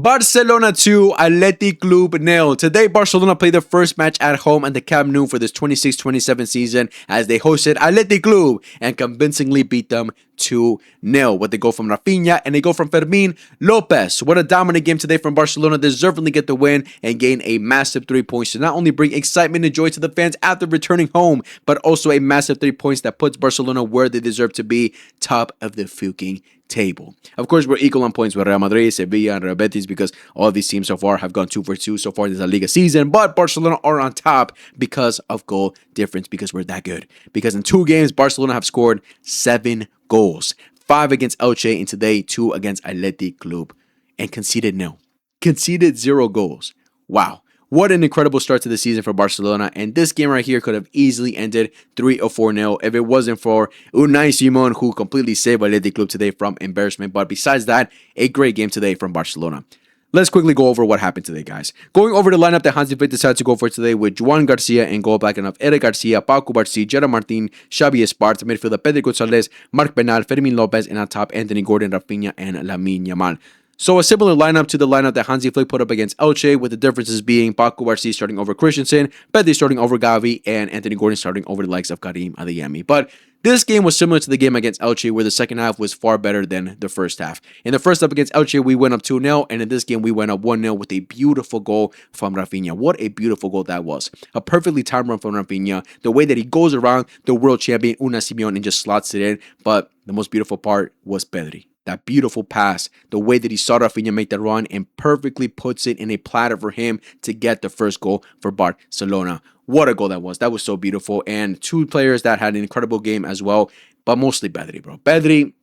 Barcelona 2, Athletic Club 0. Today, Barcelona played their first match at home at the Camp Nou for this 26-27 season as they hosted Athletic Club and convincingly beat them 2-0. What they go from Rafinha and they go from Fermin Lopez. What a dominant game today from Barcelona. Deservedly get the win and gain a massive 3 points to not only bring excitement and joy to the fans after returning home, but also a massive 3 points that puts Barcelona where they deserve to be, top of the fucking table. Of course, we're equal on points with Real Madrid, Sevilla, and Real Betis because all these teams so far have gone 2 for 2 so far in this Liga season. But Barcelona are on top because of goal difference, because we're that good. Because in 2 games, Barcelona have scored 7 goals. 5 against Elche and today 2 against Athletic Club. And conceded 0. Conceded 0 goals. Wow. What an incredible start to the season for Barcelona. And this game right here could have easily ended 3 or 4-0 if it wasn't for Unai Simon, who completely saved Athletic Club today from embarrassment. But besides that, a great game today from Barcelona. Let's quickly go over what happened today, guys. Going over the lineup that Hansi Flick decided to go for today with Joan Garcia in goal, backing up Eric Garcia, Pau Cubarsí, Gerard Martin, Xavi Esparza, midfielder Pedro Gonzalez, Marc Bernal, Fermin Lopez, and on top Anthony Gordon, Rafinha, and Lamine Yamal. So a similar lineup to the lineup that Hansi Flick put up against Elche, with the differences being Pau Cubarsí starting over Christensen, Pedri starting over Gavi, and Anthony Gordon starting over the likes of Karim Adeyemi. But this game was similar to the game against Elche, where the second half was far better than the first half. In the first half against Elche, we went up 2-0, and in this game, we went up 1-0 with a beautiful goal from Rafinha. What a beautiful goal that was. A perfectly timed run from Rafinha. The way that he goes around the world champion, Unai Simon, and just slots it in. But the most beautiful part was Pedri. That beautiful pass, the way that he saw Rafinha make that run and perfectly puts it in a platter for him to get the first goal for Barcelona. What a goal that was. That was so beautiful. And 2 players that had an incredible game as well, but mostly Pedri, bro. Pedri,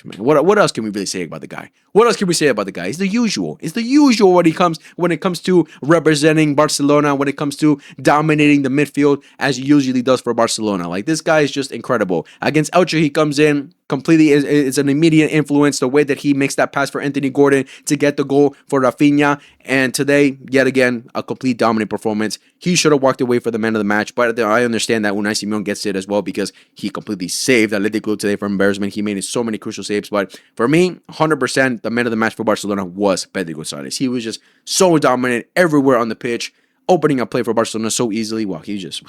man, what else can we really say about the guy? What else can we say about the guy? It's the usual. It's the usual when it comes to representing Barcelona, when it comes to dominating the midfield, as he usually does for Barcelona. Like, this guy is just incredible. Against Elche, he comes in completely, is an immediate influence. The way that he makes that pass for Anthony Gordon to get the goal for Rafinha. And today, yet again, a complete dominant performance. He should have walked away for the man of the match, but I understand that Unai Simon gets it as well because he completely saved Athletic Club today from embarrassment. He made so many crucial saves, but for me, 100%, the man of the match for Barcelona was Pedro Gonzalez. He was just so dominant everywhere on the pitch, opening up play for Barcelona so easily. Well, he's just a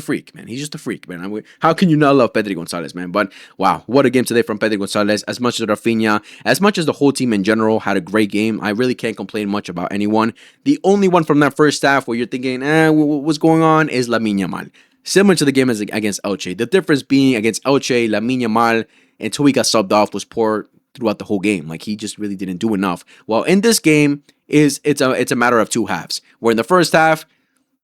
freak, man. He's just a freak, man. How can you not love Pedro Gonzalez, man? But wow, what a game today from Pedro Gonzalez. As much as Rafinha, as much as the whole team in general had a great game, I really can't complain much about anyone. The only one from that first half where you're thinking, what's going on, is Lamine Yamal. Similar to the game as against Elche. The difference being against Elche, Lamine Yamal, until he got subbed off, was poor throughout the whole game. Like, he just really didn't do enough. Well, in this game, it's a matter of 2 halves. Where in the first half,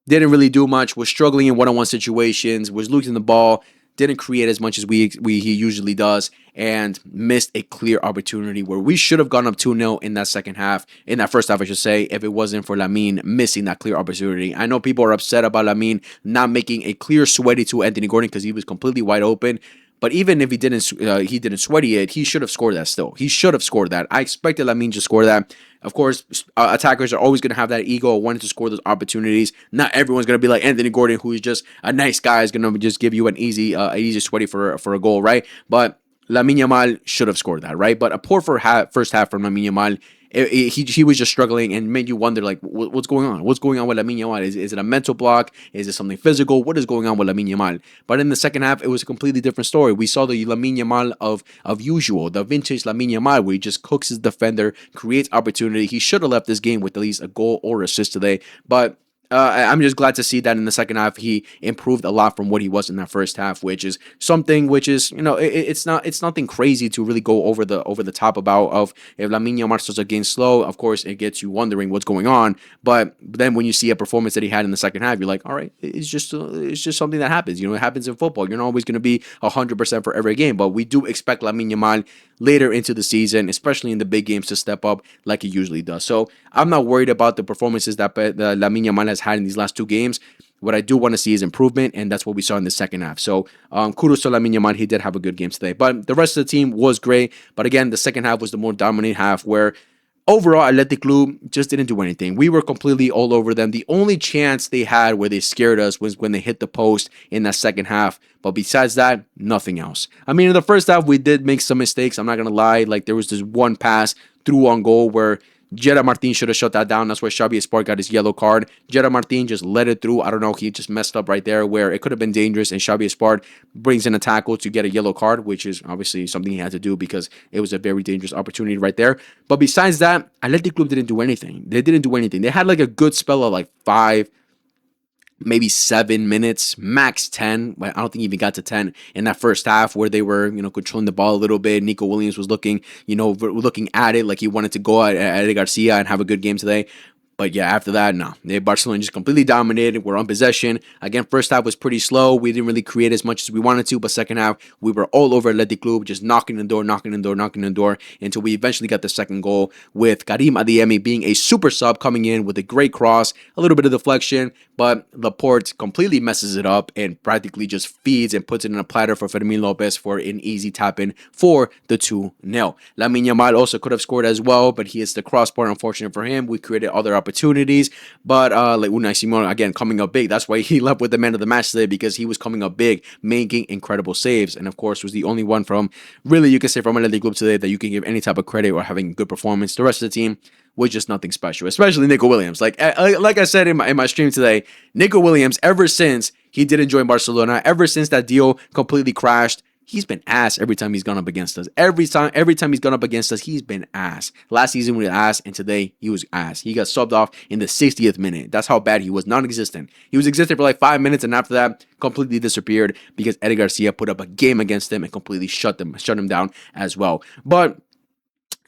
didn't really do much, was struggling in one-on-one situations, was losing the ball, didn't create as much as he usually does, and missed a clear opportunity where we should have gone up 2-0 in that second half, in that first half, I should say, if it wasn't for Lamine missing that clear opportunity. I know people are upset about Lamine not making a clear sweaty to Anthony Gordon because he was completely wide open. But even if he didn't sweaty it, he should have scored that still. He should have scored that. I expected Lamine to score that. Of course, attackers are always going to have that ego of wanting to score those opportunities. Not everyone's going to be like Anthony Gordon, who is just a nice guy, is going to just give you an easy sweaty for a goal, right? But Lamine Yamal should have scored that, right? But a poor first half from Lamine Yamal. He was just struggling and made you wonder, like, what's going on? What's going on with Lamine Yamal? Is it a mental block? Is it something physical? What is going on with Lamine Yamal? But in the second half, it was a completely different story. We saw the Lamine Yamal of usual, the vintage Lamine Yamal, where he just cooks his defender, creates opportunity. He should have left this game with at least a goal or assist today, but I'm just glad to see that in the second half he improved a lot from what he was in that first half, which is something which is, it's nothing crazy to really go over the top about. Of if Lamine Yamal starts a game slow, of course it gets you wondering what's going on. But then when you see a performance that he had in the second half, you're like, all right, it's just something that happens. It happens in football. You're not always going to be 100% for every game, but we do expect Lamine Yamal later into the season, especially in the big games, to step up like he usually does. So I'm not worried about the performances that Lamine Yamal has had in these last 2 games. What I do want to see is improvement, and that's what we saw in the second half. So kudos to Lamine Yamal. He did have a good game today. But the rest of the team was great. But again, the second half was the more dominant half, where overall, Athletic Club just didn't do anything. We were completely all over them. The only chance they had where they scared us was when they hit the post in that second half. But besides that, nothing else. I mean, in the first half, we did make some mistakes. I'm not going to lie. Like, there was this one pass through on goal where Jera Martin should have shut that down. That's where Xavi Esport got his yellow card. Jera Martin just let it through. I don't know. He just messed up right there where it could have been dangerous. And Xavi Esport brings in a tackle to get a yellow card, which is obviously something he had to do because it was a very dangerous opportunity right there. But besides that, Athletic Club didn't do anything. They didn't do anything. They had like a good spell of like 5, maybe 7 minutes, max 10. But I don't think he even got to 10 in that first half where they were, controlling the ball a little bit. Nico Williams was looking at it like he wanted to go at Eddie Garcia and have a good game today. But yeah, after that, no. Barcelona just completely dominated. We're on possession. Again, first half was pretty slow. We didn't really create as much as we wanted to. But second half, we were all over Athletic Club, just knocking the door until we eventually got the second goal with Karim Adeyemi being a super sub coming in with a great cross, a little bit of deflection. But Laporte completely messes it up and practically just feeds and puts it in a platter for Fermin Lopez for an easy tap-in for the 2-0. Lamine Yamal also could have scored as well, but he is the crossbar. Unfortunate for him. We created other opportunities, but like Unai Simon again coming up big. That's why he left with the man of the match today, because he was coming up big, making incredible saves, and of course was the only one from really, you can say, from Athletic Club today that you can give any type of credit or having good performance. The rest of the team was just nothing special, especially Nico Williams. Like I said in my stream today, Nico Williams, ever since he didn't join Barcelona, ever since that deal completely crashed, he's been ass every time he's gone up against us. Every time he's gone up against us, he's been ass. Last season we were ass, and today he was ass. He got subbed off in the 60th minute. That's how bad he was. Non-existent. He was existent for like 5 minutes, and after that, completely disappeared because Eddie Garcia put up a game against him and completely shut him down as well. But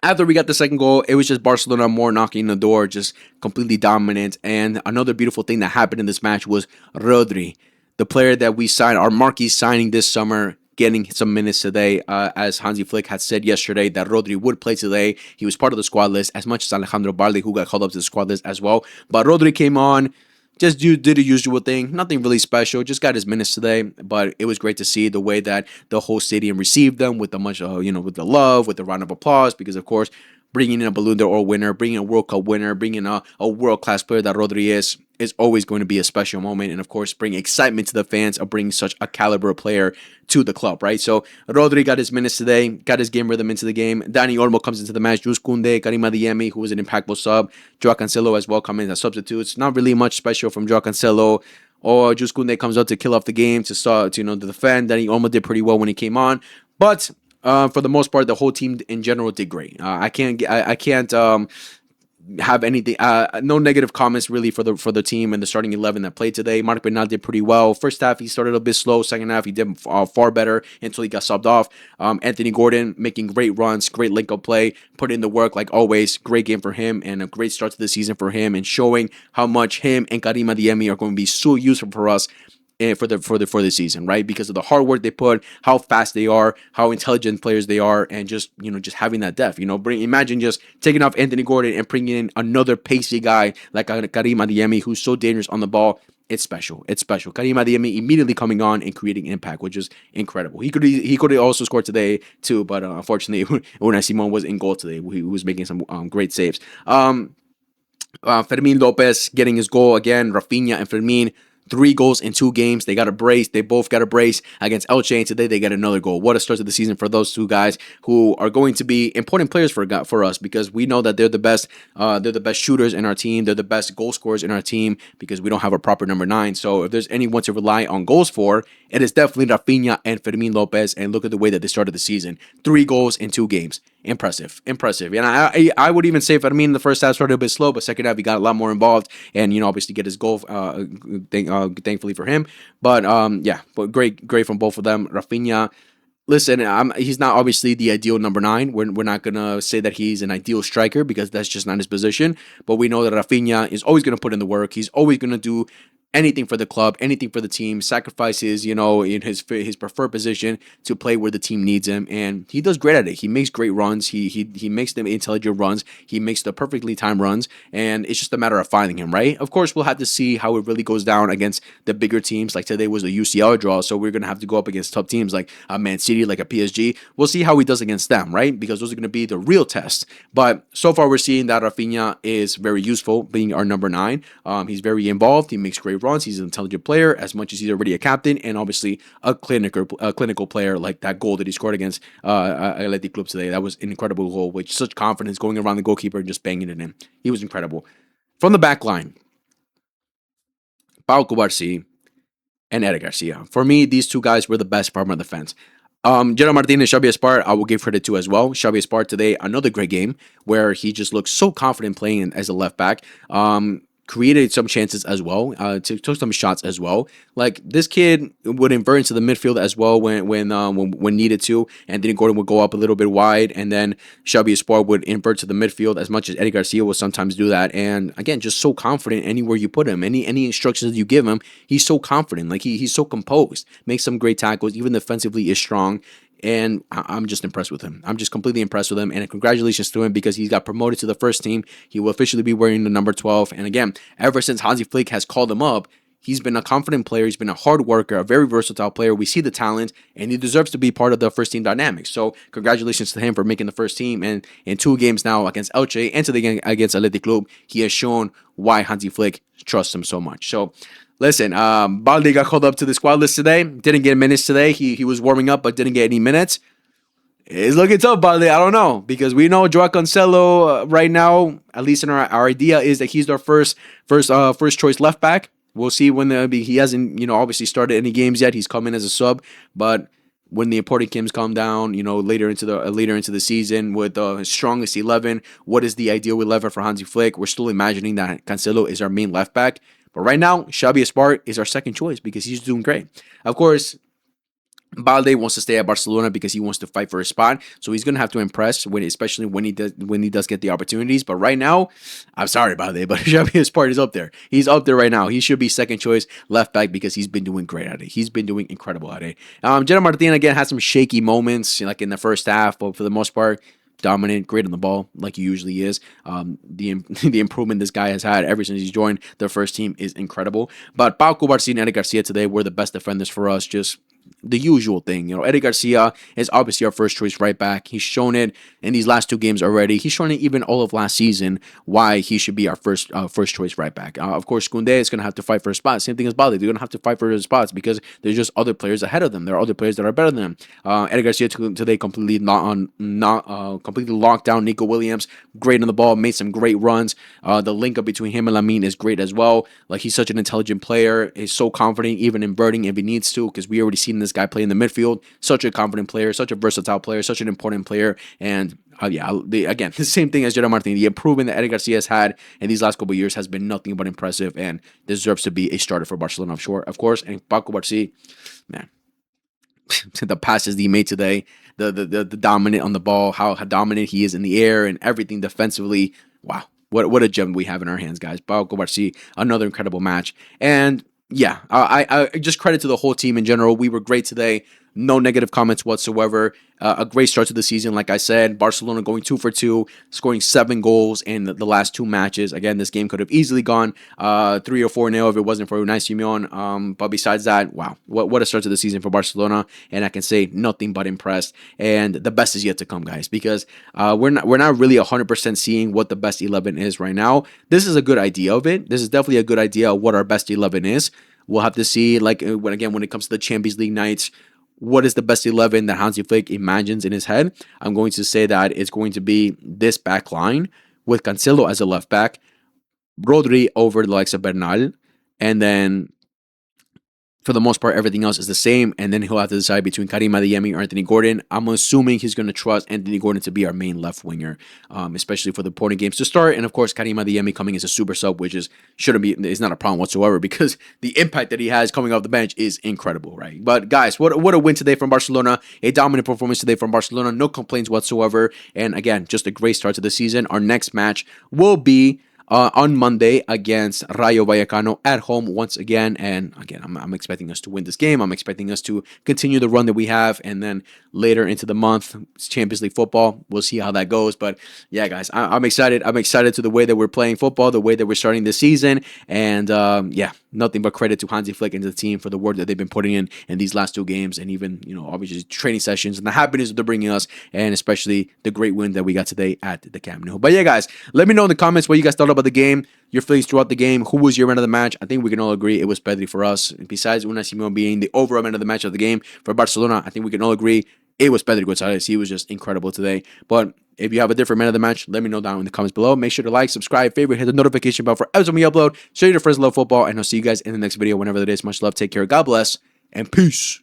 after we got the second goal, it was just Barcelona more knocking the door, just completely dominant. And another beautiful thing that happened in this match was Rodri, the player that we signed, our marquee signing this summer, getting some minutes today. As Hansi Flick had said yesterday that Rodri would play today. He was part of the squad list, as much as Alejandro Balde, who got called up to the squad list as well. But Rodri came on, just did the usual thing. Nothing really special. Just got his minutes today. But it was great to see the way that the whole stadium received them with the much, with the love, with the round of applause. Because of course, bringing in a Ballon d'Or winner, bringing a World Cup winner, bringing a world-class player that Rodri is always going to be a special moment. And of course, bring excitement to the fans of bringing such a caliber player to the club, right? So Rodri got his minutes today, got his game rhythm into the game. Dani Olmo comes into the match. Jules Koundé, Karim Adeyemi, who was an impactful sub. Joao Cancelo as well coming as substitutes. Not really much special from Joao Cancelo. Or Jules Koundé comes out to kill off the game, to defend. Dani Olmo did pretty well when he came on. But for the most part, the whole team in general did great. I can't have anything, no negative comments really for the team and the starting 11 that played today. Marc Bernal did pretty well. First half he started a bit slow. Second half he did far better until he got subbed off. Anthony Gordon making great runs, great link-up play, put in the work like always. Great game for him and a great start to the season for him, and showing how much him and Karim Adeyemi are going to be so useful for us for the season, right? Because of the hard work they put, how fast they are, how intelligent players they are, and just having that depth. Imagine just taking off Anthony Gordon and bringing in another pacey guy like Karim Adeyemi, who's so dangerous on the ball. It's special. Karim Adeyemi immediately coming on and creating impact, which is incredible. He could also score today too, but unfortunately, Unai Simon was in goal today. He was making some great saves. Fermin Lopez getting his goal again. Rafinha and Fermin, 3 goals in 2 games. They got a brace. They both got a brace against Elche, and today they get another goal. What a start to the season for those 2 guys, who are going to be important players for us, because we know that they're the best. They're the best shooters in our team. They're the best goal scorers in our team, because we don't have a proper number 9. So if there's anyone to rely on goals for, it is definitely Rafinha and Fermin Lopez. And look at the way that they started the season. 3 goals in 2 games. Impressive. And I would even say Fermin in the first half started a bit slow, but second half he got a lot more involved, and obviously get his goal. Thankfully for him, but great from both of them. Rafinha, listen, he's not obviously the ideal number 9. We're not gonna say that he's an ideal striker, because that's just not his position. But we know that Rafinha is always gonna put in the work. He's always gonna do anything for the club, anything for the team, sacrifices, in his preferred position to play where the team needs him, and he does great at it. He makes great runs. He makes them intelligent runs. He makes the perfectly timed runs, and it's just a matter of finding him, right? Of course, we'll have to see how it really goes down against the bigger teams. Like today was a UCL draw, so we're gonna have to go up against tough teams like a Man City, like a PSG. We'll see how he does against them, right? Because those are gonna be the real test. But so far, we're seeing that Rafinha is very useful, being our number 9. He's very involved. He makes great runs. He's an intelligent player as much as he's already a captain, and obviously a clinical player like that goal that he scored against Athletic Club today. That was an incredible goal with such confidence going around the goalkeeper and just banging it in. He was incredible. From the back line, Pau Cubarsí and Eric Garcia. For me, these two guys were the best part of the defense. Gerard Martinez, Xavi Espart, I will give credit to as well. Xavi Espart today, another great game where he just looked so confident playing as a left back. Created some chances as well. Took some shots as well. Like this kid would invert into the midfield as well when needed to. Anthony Gordon would go up a little bit wide, and then Xavi Espart would invert to the midfield as much as Eddie Garcia will sometimes do that. And again, just so confident anywhere you put him, any instructions you give him, he's so confident. Like he's so composed. Makes some great tackles. Even defensively is strong. And I'm just impressed with him. I'm just completely impressed with him. And congratulations to him because he's got promoted to the first team. He will officially be wearing the number 12. And again, ever since Hansi Flick has called him up, he's been a confident player. He's been a hard worker, a very versatile player. We see the talent, and he deserves to be part of the first team dynamics. So congratulations to him for making the first team. And in 2 games now against Elche and today against Athletic Club, he has shown why Hansi Flick trusts him so much. So listen, Balde got called up to the squad list today. Didn't get minutes today. He was warming up, but didn't get any minutes. It's looking tough, Balde. I don't know because we know Joao Cancelo right now. At least in our idea is that he's our first choice left back. We'll see when he hasn't obviously started any games yet. He's come in as a sub, but when the important games come down, later into the season with the strongest 11, what is the ideal 11 for Hansi Flick? We're still imagining that Cancelo is our main left back. But right now, Xavi Espart is our second choice because he's doing great. Of course, Balde wants to stay at Barcelona because he wants to fight for a spot. So he's going to have to impress, especially when he does get the opportunities. But right now, I'm sorry, Balde, but Xavi Espart is up there. He's up there right now. He should be second choice left back because he's been doing great at it. He's been doing incredible at it. Gerard Martin, again, had some shaky moments like in the first half, but for the most part, dominant, great on the ball, like he usually is. The improvement this guy has had ever since he's joined the first team is incredible. But Pau Cubarsí and Eric Garcia today were the best defenders for us. Just the usual thing. Eric Garcia is obviously our first choice right back. He's shown it in these last 2 games already. He's shown it even all of last season why he should be our first choice right back. Of course, Koundé is going to have to fight for a spot. Same thing as Balde. They're going to have to fight for his spots because there's just other players ahead of them. There are other players that are better than him. Eric Garcia today completely completely locked down Nico Williams. Great on the ball. Made some great runs. The link up between him and Lamine is great as well. Like he's such an intelligent player. He's so confident even in birding if he needs to because we already seen this guy play in the midfield. Such a confident player, such a versatile player, such an important player. And again, the same thing as Gerard Martin. The improvement that Eddie Garcia has had in these last couple of years has been nothing but impressive and deserves to be a starter for Barcelona, of course. And Pau Cubarsí, man, the passes he made today, the dominant on the ball, how dominant he is in the air and everything defensively. Wow, what a gem we have in our hands, guys. Pau Cubarsí, another incredible match. And yeah, I just credit to the whole team in general. We were great today. No negative comments whatsoever. A great start to the season, like I said. Barcelona going 2 for 2, scoring 7 goals in the last 2 matches. Again, this game could have easily gone 3 or 4-0 if it wasn't for Unai Simón. But besides that, wow, what a start to the season for Barcelona. And I can say nothing but impressed. And the best is yet to come, guys, because we're not really 100% seeing what the best 11 is right now. This is a good idea of it. This is definitely a good idea of what our best 11 is. We'll have to see, like when it comes to the Champions League nights, what is the best 11 that Hansi Flick imagines in his head. I'm going to say that it's going to be this back line with Cancelo as a left back, Rodri over the likes of Bernal, and then for the most part, everything else is the same, and then he'll have to decide between Karim Adeyemi or Anthony Gordon. I'm assuming he's going to trust Anthony Gordon to be our main left winger, especially for the important games to start. And of course, Karim Adeyemi coming as a super sub, which is not a problem whatsoever because the impact that he has coming off the bench is incredible, right? But guys, what a win today from Barcelona! A dominant performance today from Barcelona, no complaints whatsoever. And again, just a great start to the season. Our next match will be on Monday against Rayo Vallecano at home once again. And again, I'm expecting us to win this game. I'm expecting us to continue the run that we have. And then later into the month, it's Champions League football. We'll see how that goes. But yeah, guys, I'm excited. I'm excited to the way that we're playing football, the way that we're starting this season. And yeah, nothing but credit to Hansi Flick and the team for the work that they've been putting in these last 2 games. And even, obviously training sessions and the happiness that they're bringing us. And especially the great win that we got today at the Camp Nou. But yeah, guys, let me know in the comments what you guys thought about the game, your feelings throughout the game. Who was your man of the match? I think we can all agree it was Pedri for us. Besides Unai Simon being the overall man of the match of the game for Barcelona, I think we can all agree it was Pedri Gonzalez. He was just incredible today. But if you have a different man of the match, let me know down in the comments below. Make sure to like, subscribe, favorite, hit the notification bell for every time we upload. Show your friends love football, and I'll see you guys in the next video whenever that is. Much love, take care, God bless, and peace.